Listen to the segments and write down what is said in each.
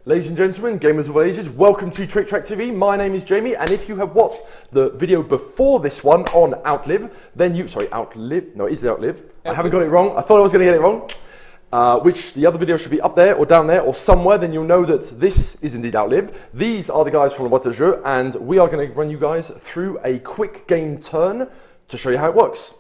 Ladies and gentlemen, gamers of all ages, welcome to Tric Trac TV. My name is Jamie, and if you have watched the video before this one on Outlive, then you, Outlive? No, it is Outlive. I haven't got it wrong. I thought I was going to get it wrong. Which the other video should be up there or down there or somewhere, then you'll know that this is indeed Outlive. These are the guys from Jeux, and we are going to run you guys through a quick game turn to show you how it works.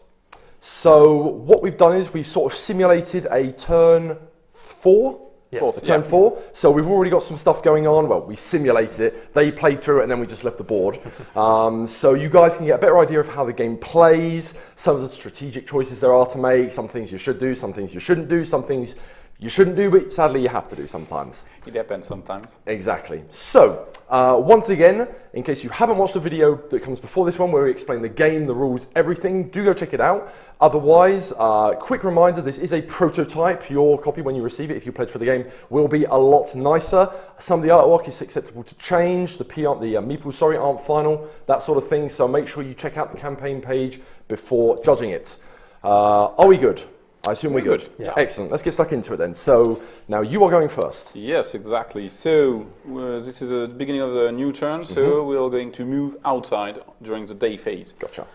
So what we've done is we've sort of simulated a turn 4. Yes. Turn 4. So we've already got some stuff going on. Well, we simulated it. They played through it, and then we just left the board. So you guys can get a better idea of how the game plays, some of the strategic choices there are to make, some things you should do, some things you shouldn't do, some things you shouldn't do, but sadly you have to do sometimes. It depends sometimes. Exactly. So, once again, in case you haven't watched the video that comes before this one where we explain the game, the rules, everything, do go check it out. Otherwise, quick reminder, this is a prototype. Your copy, when you receive it, if you pledge for the game, will be a lot nicer. Some of the artwork is acceptable to change. The meeples, aren't final, that sort of thing. So make sure you check out the campaign page before judging it. Are we good? I assume we're good. Yeah. Excellent. Let's get stuck into it then. So now you are going first. Yes, exactly. So this is the beginning of the new turn. So we are going to move outside during the day phase. Gotcha.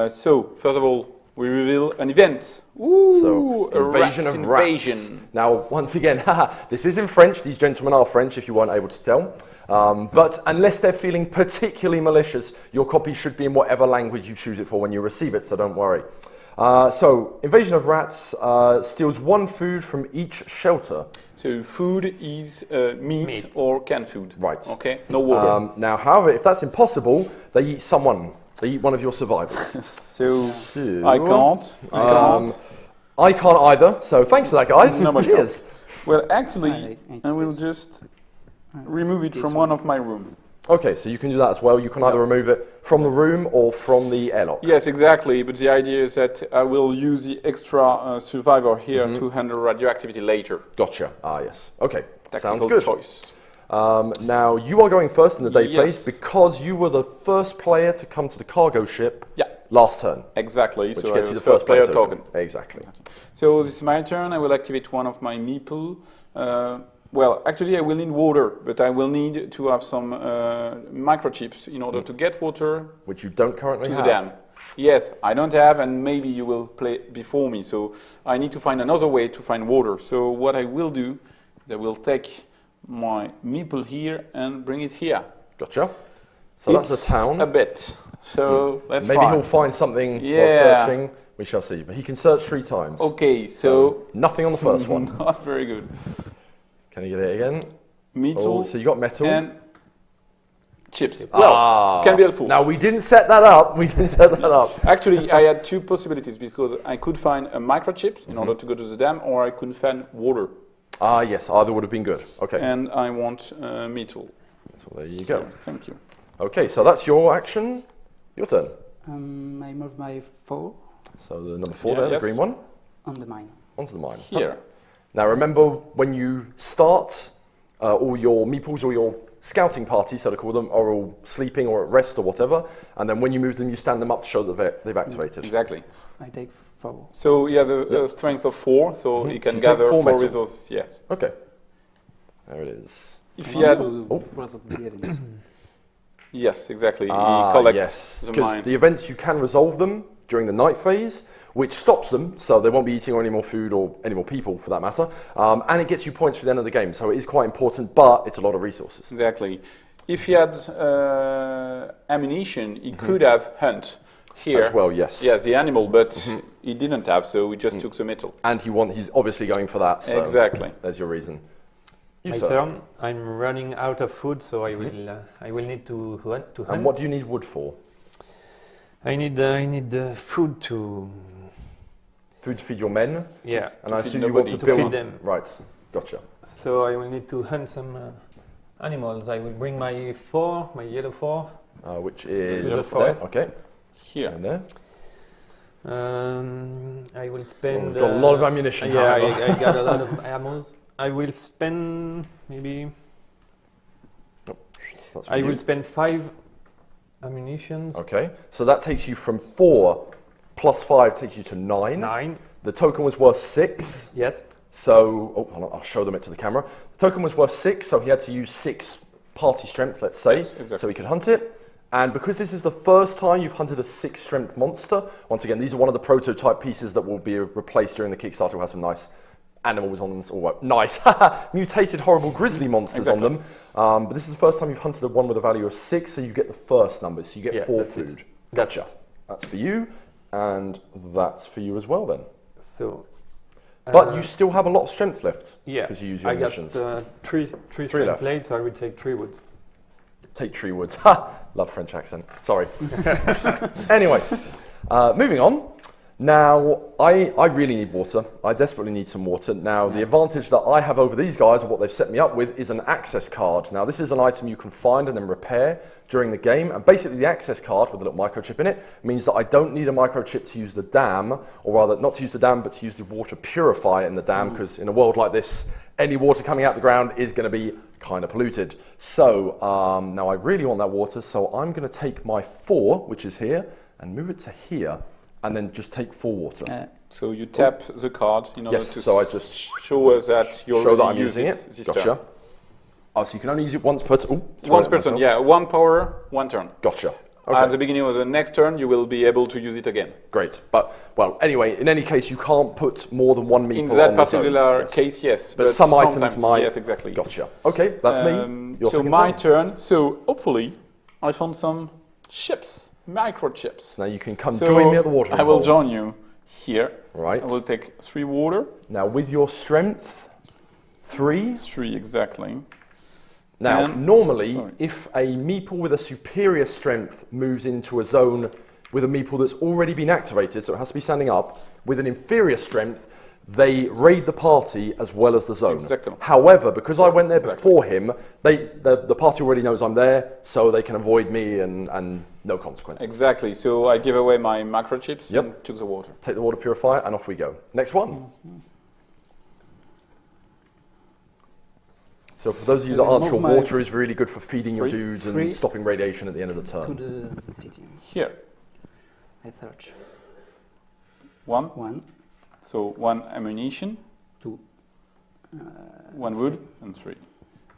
So first of all, we reveal an event. Ooh, so invasion of rats. Now, once again, this is in French. These gentlemen are French, if you weren't able to tell. But unless they're feeling particularly malicious, your copy should be in whatever language you choose it for when you receive it. So don't worry. So, invasion of rats steals 1 food from each shelter. So, food is meat or canned food. Right. Okay, no water. Now, however, if that's impossible, they eat someone. They eat one of your survivors. So, I can't. I can't either, so thanks for that, guys. No, cheers. Well, actually, I will just remove it from one of my rooms. Okay, so you can do that as well. You can either remove it from the room or from the airlock. Yes, exactly. But the idea is that I will use the extra survivor here to handle radioactivity later. Gotcha. Ah, yes. Okay. Tactical Sounds good. Choice. Now, you are going first in the day phase because you were the first player to come to the cargo ship last turn. Exactly. Which so gets I you was the first player token. Exactly. So this is my turn. I will activate one of my meeple. Well, actually, I will need water, but I will need to have some microchips in order to get water. Which you don't currently have. To the dam. Yes, I don't have, and maybe you will play before me. So I need to find another way to find water. So what I will do is I will take my meeple here and bring it here. Gotcha. So that's the town. A bit. So let's maybe try. He'll find something while searching. We shall see. But he can search 3 times. Okay, so nothing on the first one. That's very good. Can you get it again? Metal. Oh, so you got metal. And chips. Well, can be helpful. Now, we didn't set that up. Actually, I had 2 possibilities because I could find a microchip in order to go to the dam, or I could find water. Ah, yes. Either would have been good. Okay. And I want metal. So there you go. Thank you. Okay, so that's your action. Your turn. I move my 4. So the number 4 there, the green one. On the mine. Onto the mine. Here. Now remember, when you start, all your meeples or your scouting party, so to call them, are all sleeping or at rest or whatever, and then when you move them, you stand them up to show that they've activated. Exactly. I take 4. So you have a strength of 4, so you can gather 4 resources. Yes. Okay. There it is. If you had... Yes, exactly. He collects the mine. The events, you can resolve them during the night phase, which stops them, so they won't be eating any more food or any more people for that matter, and it gets you points for the end of the game, so it is quite important, but it's a lot of resources. Exactly. If he had ammunition, he could have hunt here. As well, yes. Yes, the animal, but he didn't have, so we just took the metal. And he's obviously going for that, so exactly. There's your reason. My turn. I'm running out of food, so I will need to hunt. And what do you need wood for? I need food to... Food to feed your men? Yeah. And I assume you want to feed them. Right, gotcha. So I will need to hunt some animals. I will bring my yellow 4. Which is to the forest. Okay. Here. And there. I will spend... Got a lot of ammunition. Yeah, I got a lot of ammo. I will spend maybe... I will spend 5 ammunitions. Okay, so that takes you from 4 plus 5 takes you to 9. 9. The token was worth 6. Yes. So, hold on, I'll show them it to the camera. The token was worth 6, so he had to use 6 party strength, let's say, Yes, exactly. so he could hunt it. And because this is the first time you've hunted a 6 strength monster, once again, these are one of the prototype pieces that will be replaced during the Kickstarter. We'll have some nice animals on them, or well, nice, mutated horrible grizzly monsters on them. But this is the first time you've hunted one with a value of 6, so you get the first number, so you get 4 food. Gotcha. That's for you, and that's for you as well then. So. But you still have a lot of strength left. Yeah. Because you use your missions. I got three strength blades, so I will take 3 woods. Take 3 woods. Ha! Love French accent. Sorry. Anyway, moving on. Now, I really need water. I desperately need some water. Now, the advantage that I have over these guys and what they've set me up with is an access card. Now, this is an item you can find and then repair during the game. And basically, the access card with a little microchip in it means that I don't need a microchip to use the dam, or rather, not to use the dam, but to use the water purifier in the dam, because in a world like this, any water coming out the ground is going to be kind of polluted. So, now I really want that water, so I'm going to take my 4, which is here, and move it to here. And then just take 4 water. So you tap the card in order to so I just show us that you're show that already I'm using it. this Gotcha. turn. Oh, so you can only use it once per turn. Once per turn, yeah. 1 power, 1 turn. Gotcha. At the beginning of the next turn, you will be able to use it again. Great. But, well, anyway, in any case, you can't put more than 1 meeple in that on the zone. particular case, yes. But some items sometimes might. Yes, exactly. Gotcha. Okay, that's me. Your so second my turn. turn. So hopefully, I found some chips, microchips. Now you can come join me at the water. I will join you here. Right. I will take 3 water. Now with your strength, 3. 3 exactly. Now, normally, if a meeple with a superior strength moves into a zone with a meeple that's already been activated, so it has to be standing up, with an inferior strength, they raid the party as well as the zone. Exactly. However, because I went there before him, the party already knows I'm there, so they can avoid me and no consequences. Exactly. So I give away my microchips and took the water. Take the water purifier and off we go. Next one. So for those of you that aren't sure, water is really good for feeding your dudes and stopping radiation at the end of the turn. To the city. Here. I search. 1. So 1 ammunition. 2. 1 wood and 3.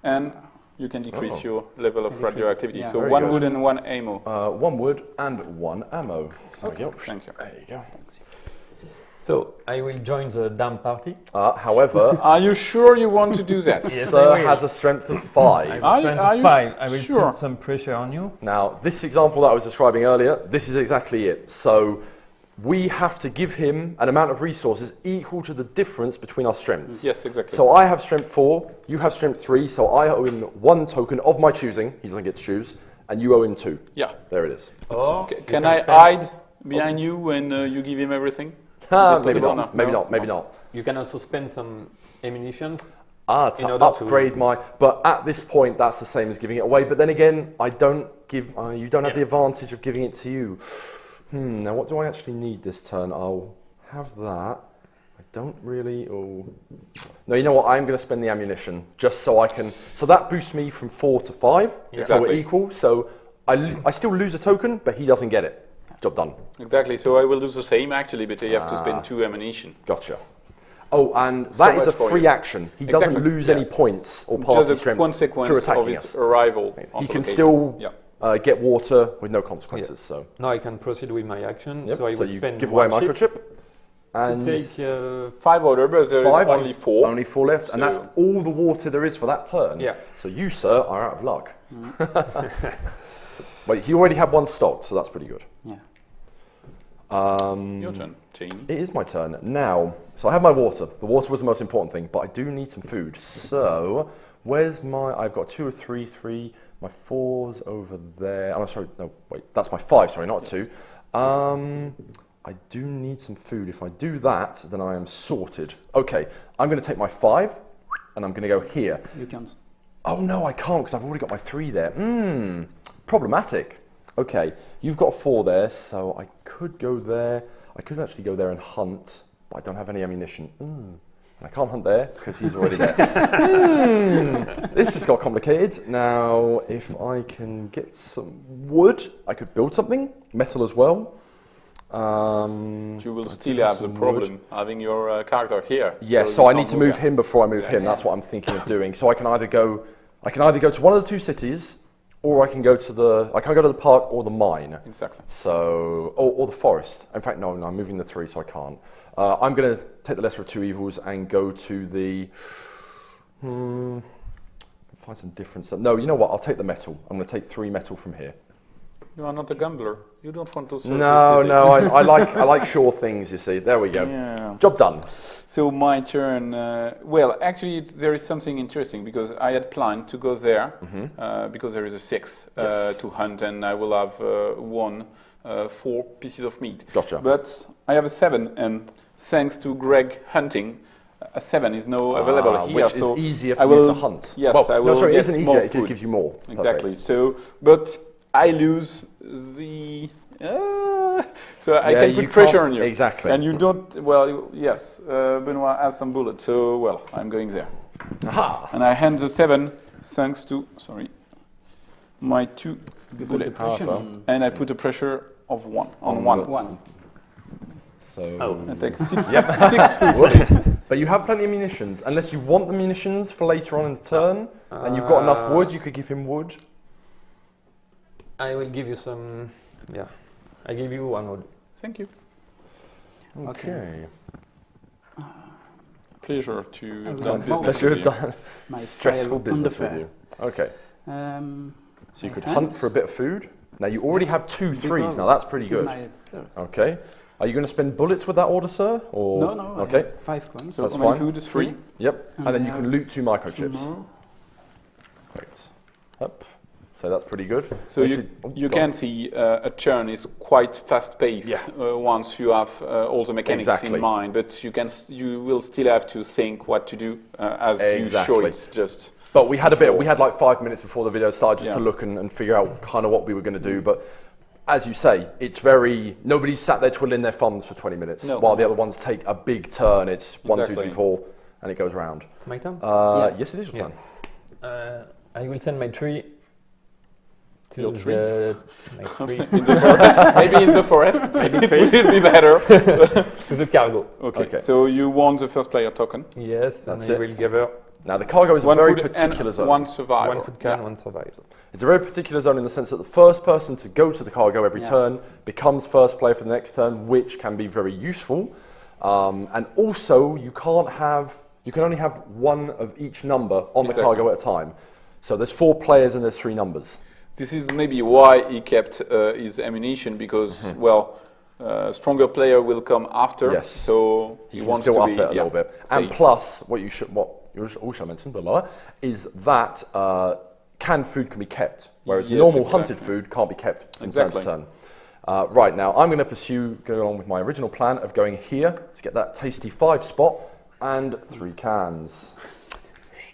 And you can decrease your level of radioactivity. Yeah. So Very 1 good. wood and 1 ammo. 1 wood and 1 ammo. There we go. Thank you. There you go. So I will join the dam party. However, Are you sure you want to do that? Yes, Sir I will. has a strength of 5. I have strength are of you 5. I will sure? put some pressure on you. Now, this example that I was describing earlier, this is exactly it. So we have to give him an amount of resources equal to the difference between our strengths. Yes, exactly. So I have strength 4, you have strength 3, so I owe him 1 token of my choosing, he doesn't get to choose, and you owe him 2. Yeah. There it is. Or Can I hide behind you when you give him everything? Maybe possible? not, No? maybe not, maybe not. you can also spend some ammunitions. To in order upgrade to- my, but at this point that's the same as giving it away, but then again, I don't give, you don't have the advantage of giving it to you. Now what do I actually need this turn? I'll have that. I don't really, no, you know what, I'm going to spend the ammunition, just so I can, so that boosts me from 4 to 5, so we're Exactly. equal, so I still lose a token, but he doesn't get it. Job done. Exactly. So I will do the same actually, but I have to spend 2 ammunition. Gotcha. Oh, and So that is a much for free you. action. He doesn't Exactly, lose yeah. any points or party Just a strength through consequence of attacking his us. arrival. He on can location. still Yeah. get water with no consequences. So, Now I can proceed with my action. yep. So I So will you spend give away a 1 chip microchip. And to take 5 water, but there is 5, only 4. Only 4 left, and that's So- all the water there is for that turn. Yeah. So you, sir, are out of luck. Wait, you already have 1 stocked, so that's pretty good. Yeah. Your turn, Jamie. It is my turn now. So I have my water. The water was the most important thing, but I do need some food. So where's my? I've got 2 or 3. My 4's over there. I'm sorry. No, wait. That's my 5. Sorry, not 2. I do need some food. If I do that, then I am sorted. Okay, I'm going to take my 5, and I'm going to go here. You can't. Oh no, I can't because I've already got my 3 there. Problematic. Okay, you've got 4 there, so I could go there. I could actually go there and hunt, but I don't have any ammunition. And I can't hunt there because he's already there. This just got complicated. Now, if I can get some wood, I could build something, metal as well. You will still have the problem having your character here. Yes, so I need to move him before I move him. That's what I'm thinking of doing. So I can either go to one of the two cities, or I can go to the park or the mine. Exactly. So or the forest. In fact, no, I'm moving the 3, so I can't. I'm going to take the lesser of 2 evils and go to the. Find some different stuff. No, you know what? I'll take the metal. I'm going to take 3 metal from here. You are not a gambler. You don't want to. No, I like sure things. You see, there we go. Yeah. Job done. So my turn. Well, actually, there is something interesting because I had planned to go there because there is a 6 to hunt, and I will have 4 pieces of meat. Gotcha. But I have a 7, and thanks to Greg hunting, a 7 is now available here. Which so is easier for I will, you to hunt. Yes, well, I will. No, sorry, get it isn't more easier. It food. just gives you more. Exactly. Perfect. So, but I lose the. So I can put pressure on you. Exactly. And you don't. Well, yes. Benoit has some bullets. So well, I'm going there. Aha. And I hand the 7 thanks to my 2 bullets. And I put a pressure of 1 on 1. So I take 6 food for this. But you have plenty of munitions, unless you want the munitions for later on in the turn, and you've got enough wood. You could give him wood. I will give you some. Yeah, I give you 1 wood. Thank you. Okay. Pleasure to have will done have business Pleasure with of you. done My stressful file on the business with fair. you. Okay. So you I could hunt. hunt for a bit of food. Now you already have 2 3s. Because Now that's pretty this is good. my first. Okay. Are you going to spend bullets with that order, sir? Or No, Okay. I have 5 coins. So That's how many fine. food is 3? Yep. And then you I can have loot 2 microchips. 2 more. Great. Up. So that's pretty good. So This you, is- oh, you go can on. see a churn is quite fast-paced once you have all the mechanics Exactly. in mind, but you will still have to think what to do as you show Exactly. it. Just But we had we had like 5 minutes before the video started just to Yeah. look and figure out kind of what we were going to do. But as you say, it's nobody's sat there twiddling their thumbs for 20 minutes No. while the other ones take a big turn. It's 1, 2, 3, Exactly. 4, and it goes round. It's my turn. Yes, it is your Yeah. turn. I will send my 3 to Your tree? my 3 in the maybe in the forest, maybe it will be better. to the cargo. Okay. So you want the first player token. Yes, and That's I it. will gather Now the cargo is a 1 very food particular and zone. 1 survivor. 1 food can, Yeah. 1 survival. It's a very particular zone in the sense that the first person to go to the cargo every Yeah. turn becomes first player for the next turn, which can be very useful. And also, you can only have 1 of each number on the Exactly. cargo at a time. So there's 4 players and there's 3 numbers. This is maybe why he kept his ammunition because, stronger player will come after. Yes. So He he can wants still to up be it a little bit. And safe. plus, what you also mentioned, blah, blah, blah, is that canned food can be kept, whereas Yes, normal exactly. hunted food can't be kept from Exactly. turn to turn. Right now, I'm going to go along with my original plan of going here to get that tasty 5 spot and 3 cans.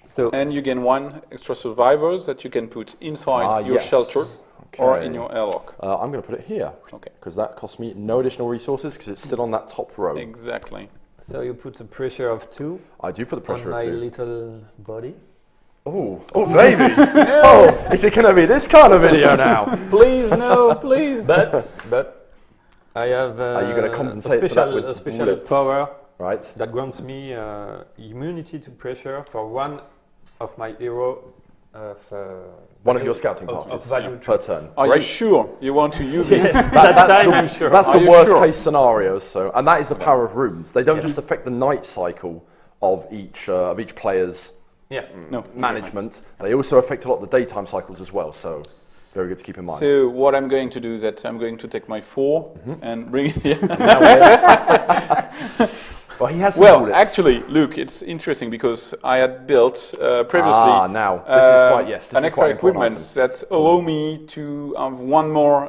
So And you gain 1 extra survivors that you can put inside your Yes. shelter or Okay. in your airlock. I'm going to put it here Okay. because that costs me no additional resources because it's still on that top row. Exactly. So you put a pressure of 2 I do put the on pressure my at 2. little body. Oh, baby! Oh, is it going to be this kind of video now? Please, no, please. But I have Are you gonna compensate for that with a special bullets? power Right. that grants me immunity to pressure for 1 of my hero of One of your scouting of parties value. per turn. Are Great. you sure you want to use it? That time I'm sure. That's Are the you worst sure? case scenario. So, and that is the power of runes. They don't just affect the night cycle of each player's Yeah. No. management. They also affect a lot of the daytime cycles as well. So, very good to keep in mind. So what I'm going to do is that I'm going to take my 4 and bring it here. Now we're- well, he has some Well, bullets. actually, look, it's interesting because I had built previously now this is quite this an is extra quite an important equipment that allow me to have 1 more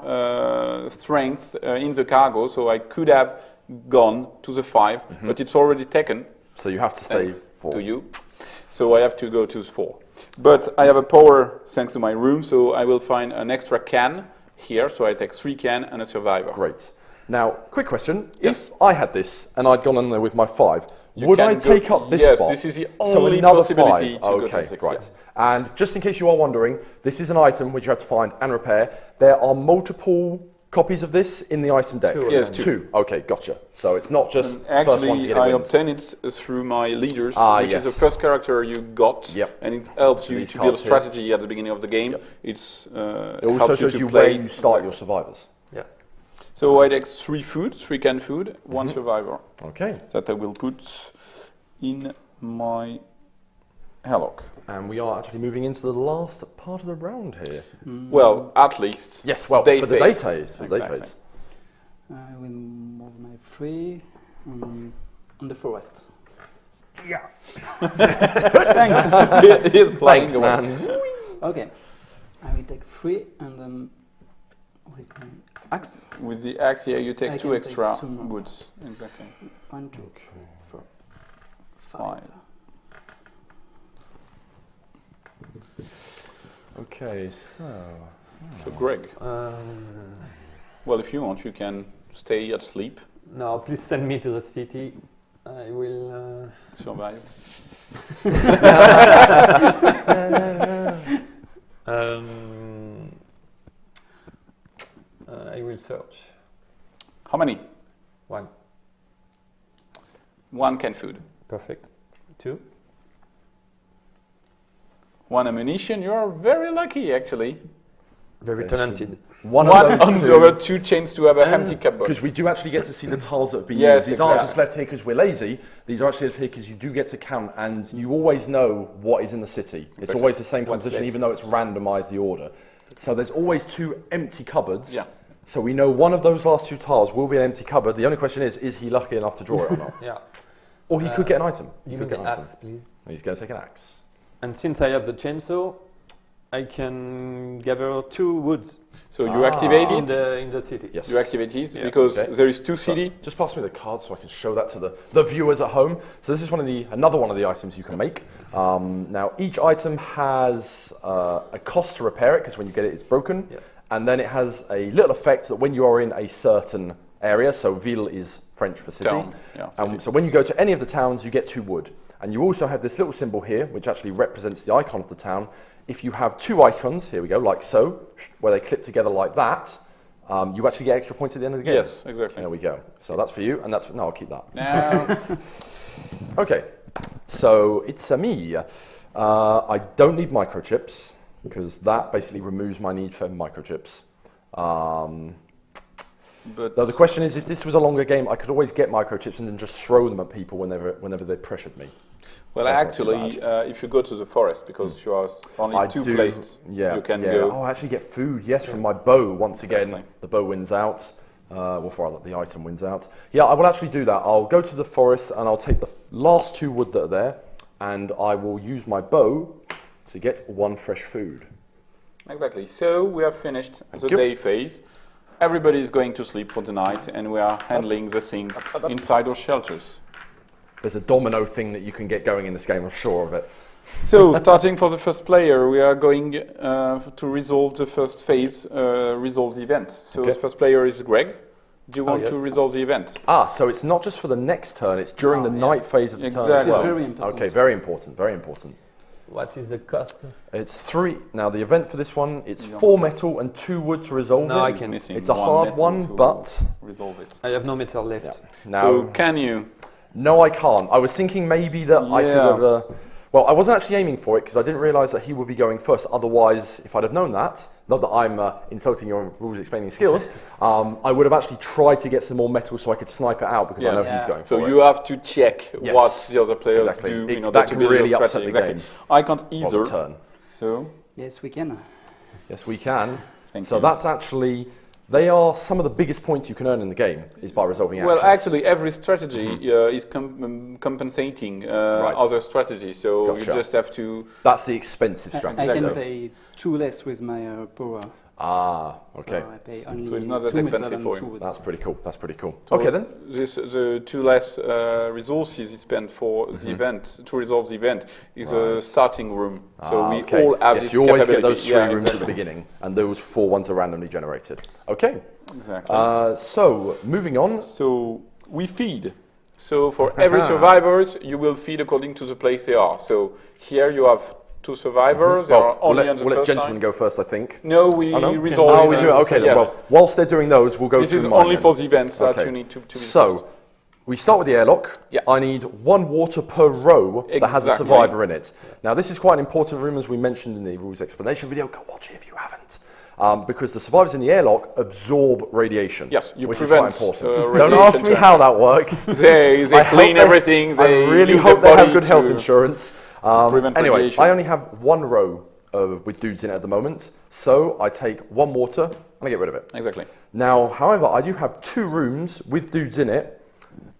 strength in the cargo, so I could have gone to the 5, but it's already taken. item. So you have to stay Thanks 4. to you. So I have to go to 4. But I have a power thanks to my room, so I will find an extra can here. So I take 3 can and a survivor. Great. Now, quick question. Yes. If I had this and I'd gone on there with my 5, You would can I go- take up this yes, spot? this is the So only another possibility 5. to go to Okay, 6, right. yes. And just in case you are wondering, this is an item which you have to find and repair. There are multiple copies of this in the item deck? Two. Yes, two. Okay, gotcha. So it's not just And first one to actually, get it I wins. obtain it through my leaders, which yes. is the first character you got, Yep. and it helps you These to build a cards here. strategy at the beginning of the game. Yep. It's It also helps shows to you where place- you start your survivors. Yes. So I take 3 food, 3 canned food, 1 survivor Okay. that I will put in my airlock. And we are actually moving into the last part of the round here. Well, at least. Yes, well, Day for the day phase. phase. For the day Exactly. phase. I will move my 3 on the forest. He is playing Thanks, the one. man. Okay. I will take 3 and then what is my axe? With the axe, yeah, you take I 2 can extra take 2 more. woods. Exactly. 1, 2, 4, 5. 5. Okay, so. So Greg, well, if you want, you can stay at sleep, No, please send me to the city. I will. survive. I will search. How many? 1. 1 canned food. Perfect. 2. 1 ammunition. You are very lucky, actually. Very talented. One One of on those the other 2 chains to have an empty cupboard. because we do actually get to see the tiles that have been Yes, used. These aren't exactly. just left here because we're lazy. These are actually left here because you do get to count, and you always know what is in the city. It's Exactly. always the same What's composition, left. even though it's randomised the order. So there's always 2 empty cupboards. Yeah. So we know one of those last 2 tiles will be an empty cupboard. The only question is he lucky enough to draw it or not? Yeah. Or he could get an item. He Give could me get the an item. axe, please. He's going to take an axe. And since I have the chainsaw, I can gather 2 woods So you activate in it. in the city. Yes. You activate it Yeah. because Okay. there is 2 So, CD. just pass me the card so I can show that to the viewers at home. So this is another one of the items you can make. Now each item has a cost to repair it because when you get it, it's broken. Yeah. And then it has a little effect that when you are in a certain area, so ville is French for city. Town, yeah, city. So when you go to any of the towns, you get 2 wood. And you also have this little symbol here, which actually represents the icon of the town. If you have 2 icons, here we go, like so, where they clip together like that, you actually get extra points at the end of the game. Yes, exactly. There we go. So that's for you, and that's no, I'll keep that. Now, Okay, so it's me. I don't need microchips because that basically removes my need for microchips. but Now the question is, if this was a longer game, I could always get microchips and then just throw them at people whenever they pressured me. well, That's not too actually, if you go to the forest, because you are only I 2 do- placed, Yeah, you can yeah. go. Oh, I actually get food. Yes, from my bow. Once again, Exactly. the bow wins out. Before the item wins out. Yeah, I will actually do that. I'll go to the forest and I'll take the last 2 wood that are there, and I will use my bow to get 1 fresh food. Exactly. So we have finished the you. day phase. Everybody is going to sleep for the night, and we are handling the thing inside our shelters. There's a domino thing that you can get going in this game. I'm sure of it. So, starting for the first player, we are going to resolve the first phase, resolve the event. So, Okay. the first player is Greg. Do you want yes. to resolve the event? So it's not just for the next turn. It's during the yeah. night phase of the turn. as Exactly. well. It's very important. Okay, very important. Very important. What is the cost? It's 3. Now the event for this one, it's 4 metal and 2 wood to resolve No, I it. It's can- missing It's a one hard metal one, to but resolve it. I have no metal left. yeah. Now, So, can you? no, I can't. I was thinking maybe that I could Yeah. have. Well, I wasn't actually aiming for it because I didn't realise that he would be going first. Otherwise, if I'd have known that, not that I'm insulting your rules explaining skills, I would have actually tried to get some more metal so I could snipe it out because I Yeah. know Yeah. he's going So for you it. have to check Yes. what the other players Exactly. do It- in order that to can build really your upset strategy. the Exactly. game. I can't for the either. turn. So, Yes, we can. Yes, we can. thank So you. that's actually, they are some of the biggest points you can earn in the game is by resolving actions. Well, actually, every strategy is compensating Right. other strategies. So Gotcha. you just have to. That's the expensive I strategy. can though. pay 2 less with my power. Okay. So I pay only So it's not that 2 metal expensive and for you. 2 woods. That's pretty cool. That's pretty cool. So Okay then. the 2 less resources you spend for the event to resolve the event is a Right. starting room. So we okay. all have yes, this you always get capability. those 3 Yeah, rooms at the exactly. beginning, and those 4 ones are randomly generated. Okay. Exactly. So moving on. So we feed. So for every survivors, you will feed according to the place they are. So here you have two survivors. They are only on the we'll let first gentlemen line. go first, I think. No, we Oh, no? resolve. Oh, we do it. Okay, then, yes. well, whilst they're doing those, we'll go This through is mine only then. for the events that Okay. you need to be So, we start with the airlock. Yeah. I need 1 water per row that has a Exactly. survivor in it. Now, this is quite an important room, as we mentioned in the rules explanation video. Go watch it if you haven't. Because the survivors in the airlock absorb radiation. Yes, you which is prevent, quite important. radiation Don't ask me transfer. how that works. They I hope clean everything. They I really use hope their they have body good health to- insurance. prevent Anyway, radiation. I only have 1 row with dudes in it at the moment, so I take 1 water and I get rid of it. Exactly. Now, however, I do have 2 rooms with dudes in it,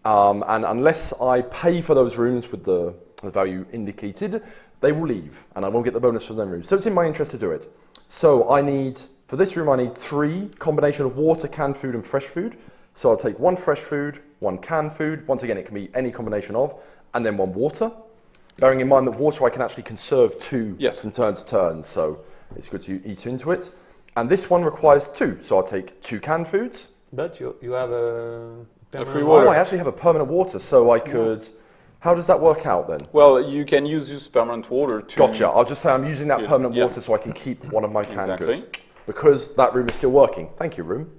and unless I pay for those rooms with the value indicated, they will leave, and I won't get the bonus from them rooms. So it's in my interest to do it. So I need, for this room, I need 3 combination of water, canned food, and fresh food. So I'll take 1 fresh food, 1 canned food. Once again, it can be any combination of, and then 1 water. Bearing in mind that water I can actually conserve 2 Yes. from turn to turn, so it's good to eat into it. And this one requires 2, so I'll take 2 canned foods. But you have a permanent free Oh, water. I actually have a permanent water, so I could... How does that work out then? Well, you can use this permanent water to. Gotcha. I'll just say I'm using that Yeah, permanent yeah. water so I can keep one of my canned Exactly. goods. Because that room is still working. Thank you, room.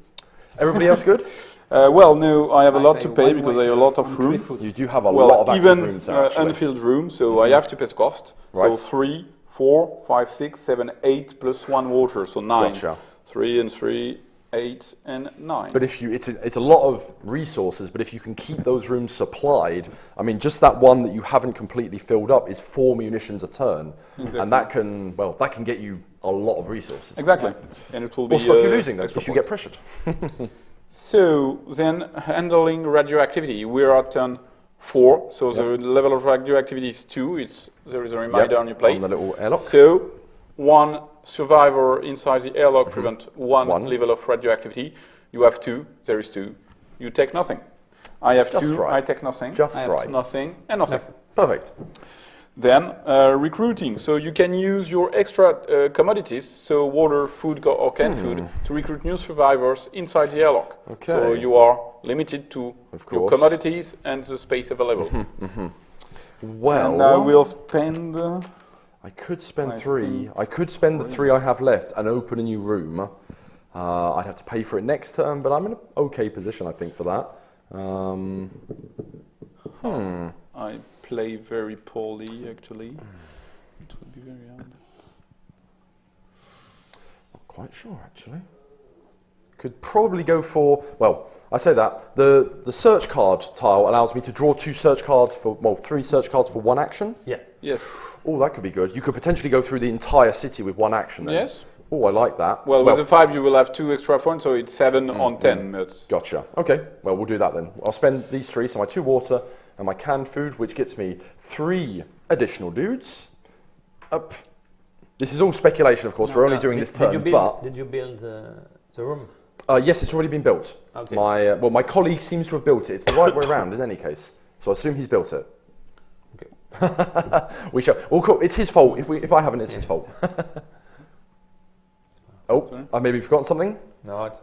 Everybody else good? Well, no, I have a I lot pay to pay one because way I have a lot of on 3 room. food. You do have a Well, lot of active even rooms there, actually. unfilled room, so I have to pay the cost. Right. So 3, 4, 5, 6, 7, 8 plus 1 water, so 9. Gotcha. 3 and 3, 8 and 9. But if you, it's a lot of resources, but if you can keep those rooms supplied, I mean, just that one that you haven't completely filled up is 4 munitions a turn. Exactly. And that can, well, that can get you a lot of resources. Exactly. And it will be Or stop you losing them extra if you get points. pressured. So then handling radioactivity, we're at turn 4, so the level of radioactivity is 2. There is a reminder Yep, on your plate. on the little airlock. So 1 survivor inside the airlock prevent 1 One. level of radioactivity. You have 2, there is 2. You take nothing. I have Just 2, right. I take nothing. Just I have right. nothing and nothing. Perfect. Then recruiting. So you can use your extra commodities, so water, food, or canned food, to recruit new survivors inside the airlock. Okay. So you are limited to Of your course. commodities and the space available. Well, And I will spend. I could spend I 3. think I could spend the 3 I have left and open a new room. I'd have to pay for it next turn, but I'm in an okay position, I think, for that. I play very poorly, actually. It would be very hard. Not quite sure, actually. Could probably go for, well, I say that, the search card tile allows me to draw 2 search cards for, well, 3 search cards for 1 action. Yeah. Yes. Oh, that could be good. You could potentially go through the entire city with 1 action then. Yes. Oh, I like that. Well, with the 5, you will have 2 extra points, so it's 7 on 10. But Gotcha. Okay, well, we'll do that then. I'll spend these 3, so my 2 water and my canned food, which gets me 3 additional dudes. Up. This is all speculation, of course. We're only doing this turn, Did you build the room? yes, it's already been built. Okay. My colleague seems to have built it. It's the right way around in any case. So I assume he's built it. Okay. We shall. Well, cool. It's his fault. If I haven't, it's his fault. Oh, I maybe forgotten something. No, it's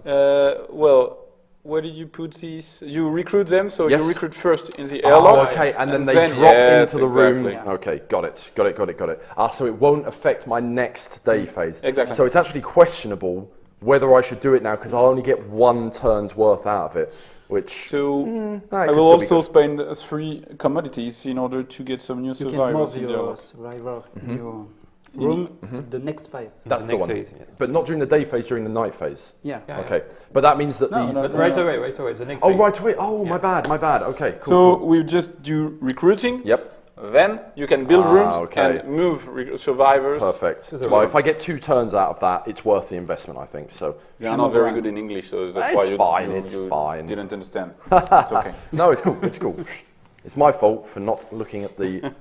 well, where did you put these? You recruit them, so Yes. you recruit first in the airlock. Oh, okay, and then they drop yes, into the room. exactly. Okay, got it. So it won't affect my next day phase. Exactly. So it's actually questionable whether I should do it now because I'll only get 1 turn's worth out of it, which So that I could will still be also good. spend 3 commodities in order to get some new You can survivors move in the your airlock. survivor in your room the next phase. That's the next one. phase, yes. But not during the day phase, during the night phase. Yeah. Yeah. Okay, but that means that No, these. no, But right away, the next Oh, phase. right away. Oh, my bad. Okay, cool. So cool. we just do recruiting. Yep. Then you can build rooms okay. and move survivors. Perfect. the Well, room. if I get 2 turns out of that, it's worth the investment, I think. So They are not very good in English, so that's It's why you, fine, you, it's you fine. didn't understand. It's okay. no, it's cool. It's cool. It's my fault for not looking at the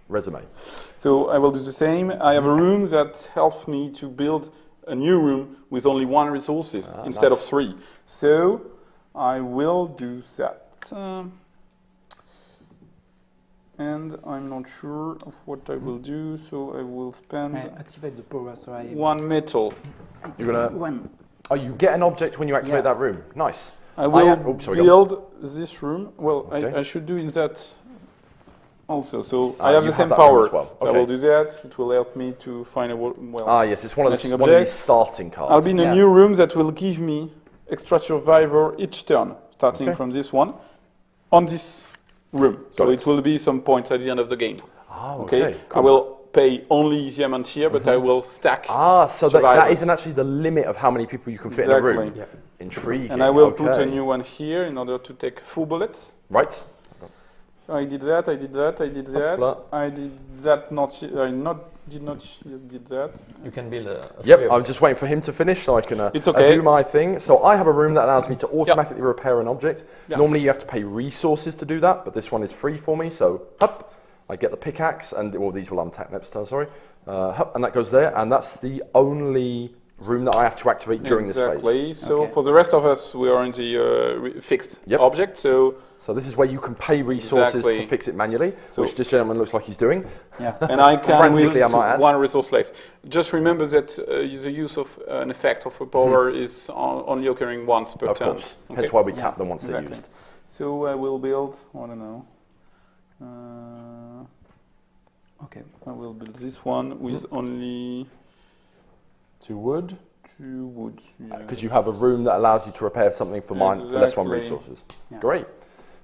resume. So I will do the same. I have a room that helps me to build a new room with only 1 resources instead of nice. 3. So I will do that. And I'm not sure of what I will do, so I will spend I activate the power, so I 1 metal. You're gonna. one. Oh, you get an object when you activate Yeah. that room. Nice. I will sorry, go on. build this room. Well, Okay. I should do in that also. So I have you the same that room power. as well. So I will do that. It will help me to find a yes, it's one of matching these object. starting cards. I'll be in a new room that will give me extra survivor each turn, starting from this one, on this room. So it will be some points at the end of the game. Oh, okay. Cool. I will pay only the amount here, but I will stack. So that isn't actually the limit of how many people you can fit in a room. Yeah. Intriguing. And I will put a new one here in order to take full bullets. Right. I did that. I did that. I did that. I did that. Did not did that. You can build a I'm just waiting for him to finish so I can it's okay. do my thing. So I have a room that allows me to automatically repair an object. Normally you have to pay resources to do that, but this one is free for me. So up, I get the pickaxe, and these will untap next turn. Sorry, and that goes there, and that's the only room that I have to activate during this phase. Exactly. So for the rest of us, we are in the fixed object. So this is where you can pay resources to fix it manually, which this gentleman looks like he's doing. Yeah. And I can with I one resource less. Just remember that the use of an effect of a power is only occurring once per turn. Of course. Hence why we tap them once they're used. So I will build. I don't know. I will build this one with only 2 wood. 2 wood. Because you have a room that allows you to repair something for less one resources. Great.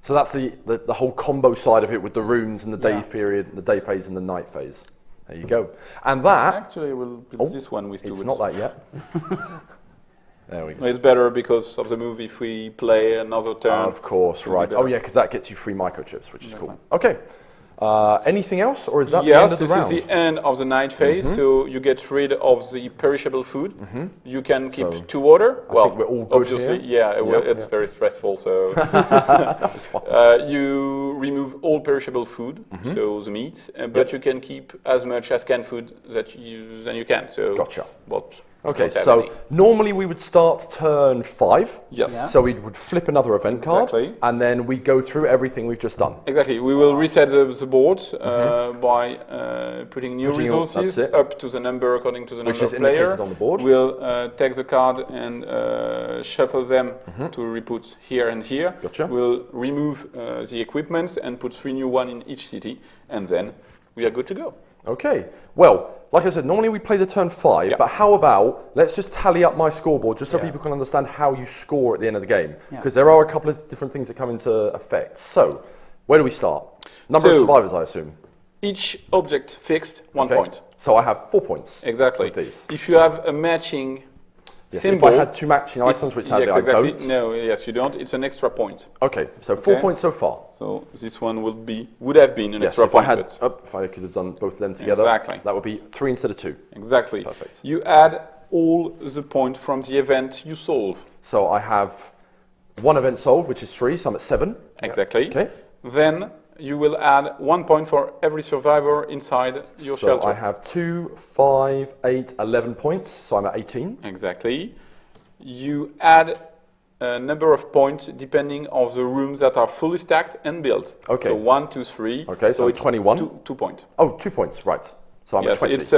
So that's the whole combo side of it with the rooms and the day period, the day phase and the night phase. There you go. And that... Actually, I will build this one with 2 woods. It's not that yet. There we go. It's better because of the move if we play another turn. Of course, right. Oh yeah, because that gets you free microchips, which is cool. Okay. Anything else, or is that the end of the round? Yes, this is the end of the night phase, so you get rid of the perishable food. You can keep 2 water. I think we're all good obviously, here. It's very stressful, so... you remove all perishable food, so the meat, but you can keep as much as canned food than you can. So gotcha. But okay, so normally we would start turn 5. Yes. Yeah. So we would flip another event card, and then we go through everything we've just done. Exactly. We will reset the board by putting new resources up to the number according to the number of players. On the board. We'll take the card and shuffle them to re-put here and here. Gotcha. We'll remove the equipment and put 3 new ones in each city, and then we are good to go. Okay. Well, like I said, normally we play the turn 5, but how about, let's just tally up my scoreboard just so people can understand how you score at the end of the game. Because there are a couple of different things that come into effect. So, where do we start? Number of survivors, I assume. Each object fixed 1 point. So I have 4 points. Exactly. If you have a matching symbol... If I had 2 matching items, which sadly I don't. No, yes, you don't. It's an extra point. Okay, so 4 points so far. So this one would have been an extra point. If I could have done both of them together, that would be 3 instead of 2. Exactly. Perfect. You add all the points from the event you solve. So I have 1 event solved, which is 3, so I'm at 7. Exactly. Okay. Then you will add 1 point for every survivor inside your shelter. So I have 2, 5, 8, 11 points, so I'm at 18. Exactly. You add a number of points depending on the rooms that are fully stacked and built. Okay. So 1, 2, 3. Okay, so it's 21. 2 points. Oh, 2 points, right. So I'm at 20. It's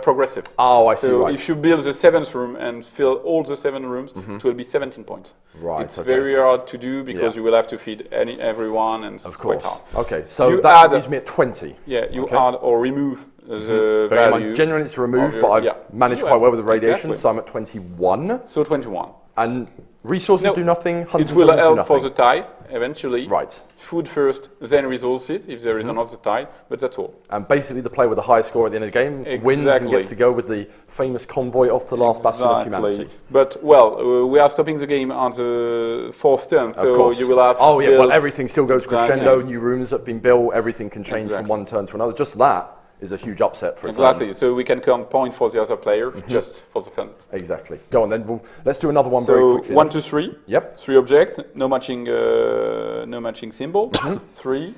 progressive. Oh, I see. So if you build the 7th room and fill all the 7 rooms, it will be 17 points. Right. It's very hard to do because you will have to feed everyone, and it's quite hard. Okay, so that leaves me at 20. Yeah, you add or remove the value. Generally it's removed, but I've managed quite well with the radiation, so I'm at 21. So 21. And resources do nothing, it will help for the tie, eventually. Right. Food first, then resources, if there is another tie, but that's all. And basically the player with the highest score at the end of the game wins and gets to go with the famous convoy off the last bastion of humanity. But, well, we are stopping the game on the 4th turn, so you will have everything still goes crescendo, new rooms have been built, everything can change from one turn to another. Just that is a huge upset for Exactly, so we can count point for the other player, just for the fun. Exactly. Go on then, let's do another one very quickly. 1, 2, 3. Yep. 3 object, no matching symbol. 3,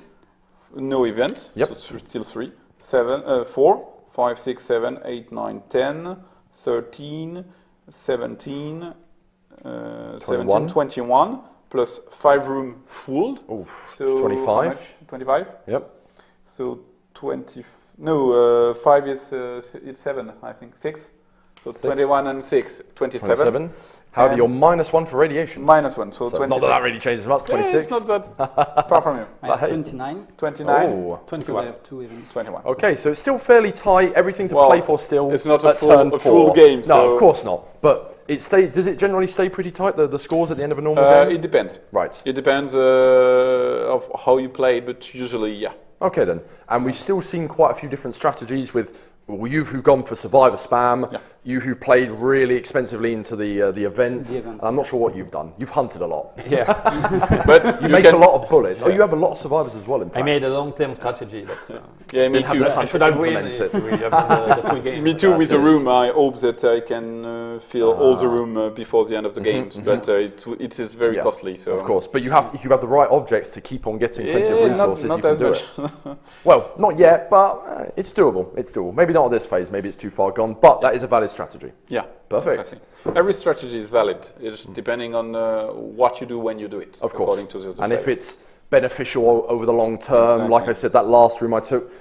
no event, so still 3. 4, 5, 6, 7, 8, 9, 10, 13, 17, 21, plus 5 room full. Oh, so 25. 25? Yep. So 20. No, 5 is it's 7, I think. 6. So 21 and 6, 27. However, And you're -1 for radiation. -1, so, So 26. not that that really changes much. Yeah, 26. it's not that far from you. I have Hey. 29 29, Oh. because 21. I have 2 events. 21. Okay, so it's still fairly tight. Everything to Well, play for still. it's not a at full- turn a full 4. game, No, so- of course not. But does it generally stay pretty tight? The scores at the end of a normal game. It depends. Right. It depends of how you play, but usually, yeah. Okay then. And we've still seen quite a few different strategies with. Well, you who've gone for survivor spam, Yeah. you who've played really expensively into the events. The events, I'm not sure what you've done. You've hunted a lot. Yeah, But You you make can, a lot of bullets. Oh, you have a lot of survivors as well. In fact, I made a long-term strategy, but yeah, me Didn't have too. the time I should have win implement if it. we have the full game. Me too with the That's it. room. I hope that I can fill all the room before the end of the games, but it is very Yeah, costly. So of course, but if you have the right objects to keep on getting plenty of Yeah, resources, not you can as do much. it. Well, not yet, but it's doable. It's doable. Maybe not at this phase. Maybe it's too far gone, but that is a valid strategy. Yeah, Perfect. exactly. Every strategy is valid. It's depending on what you do when you do it. Of course. according to the other And if player. it's beneficial over the long term, like I Exactly. said, that last room I took,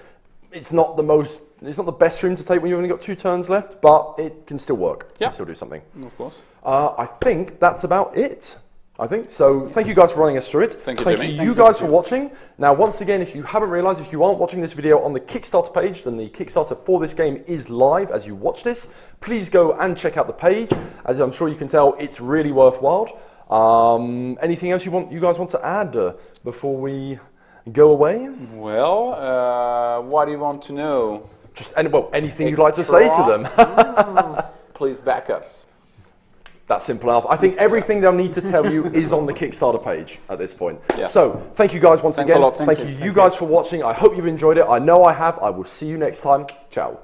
it's not the best room to take when you've only got 2 turns left, but it can still work. It Yeah. can still do something. Of course. I think that's about it. I think so. Thank you guys for running us through it. Thank you, Thank Jimmy. you, Thank you you. guys for watching. Now, once again, if you haven't realised, if you aren't watching this video on the Kickstarter page, then the Kickstarter for this game is live as you watch this. Please go and check out the page. As I'm sure you can tell, it's really worthwhile. Anything else you guys want to add before we go away? Well, what do you want to know? Just anything you'd like to say to them. Please back us. That's simple enough. I think everything they'll need to tell you is on the Kickstarter page at this point. Yeah. So, thank you guys once Thanks a again. lot. Thank you guys for watching. I hope you've enjoyed it. I know I have. I will see you next time. Ciao.